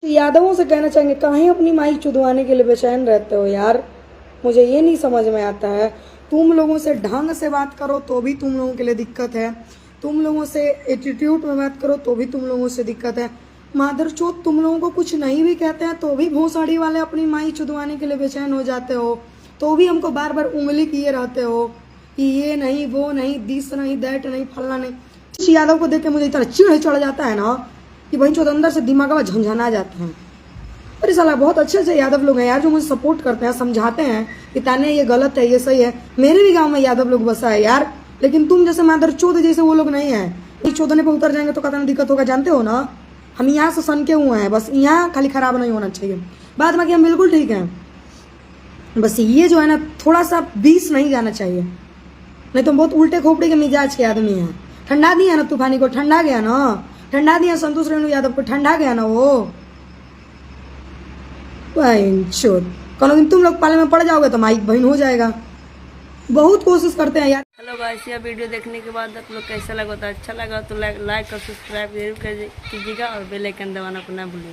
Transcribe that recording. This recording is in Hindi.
यादवों से कहना चाहेंगे, कहीं अपनी माई चुदवाने के लिए बेचैन रहते हो यार। मुझे ये नहीं समझ में आता है। तुम लोगों से ढंग से बात करो तो भी तुम लोगों के लिए दिक्कत है, तुम लोगों से एटीट्यूड में बात करो तो भी तुम लोगों से दिक्कत है। मादरचोद तुम लोगों को कुछ नहीं भी कहते हैं तो भी भोसड़ी वाले अपनी माई चुदवाने के लिए बेचैन हो जाते हो, तो भी हमको बार बार उंगली किए रहते हो कि ये नहीं, वो नहीं, दिस नहीं, दैट नहीं, फलना नहीं। यादव को देख के मुझे इतना चिढ़ चढ़ जाता है ना कि भाई चौथ अंदर से दिमाग में झंझना जाते हैं। अरे साला बहुत अच्छे अच्छे यादव लोग हैं यार जो मुझे सपोर्ट करते हैं, समझाते हैं कि ताने ये गलत है, ये सही है। मेरे भी गांव में यादव लोग बसा है यार, लेकिन तुम जैसे मादरचोद जैसे वो लोग नहीं है। ये चौधने पे उतर जाएंगे तो कितना दिक्कत होगा जानते हो ना। हम यहाँ से सन के हुए हैं, बस यहाँ खाली खराब नहीं होना चाहिए, बाद बाकी हम बिल्कुल ठीक हैं। बस ये जो है ना थोड़ा सा बीस नहीं जाना चाहिए, नहीं तो बहुत उल्टे खोपड़ी के मिजाज के आदमी हैं। ठंडा दिया ना तूफानी को, ठंडा गया ना, ठंडा दिया संतोष रेणु यादव को, ठंडा गया ना वो। कोनो दिन तुम लोग पाले में पड़ जाओगे तो माइक बहन हो जाएगा। बहुत कोशिश करते हैं यार। हेलो गाइस, यह वीडियो देखने के बाद आप लोग कैसा लगा, तो अच्छा लगा तो लाइक और सब्सक्राइब जरूर कीजिएगा और बेल आइकन दबाना ना भूलिए।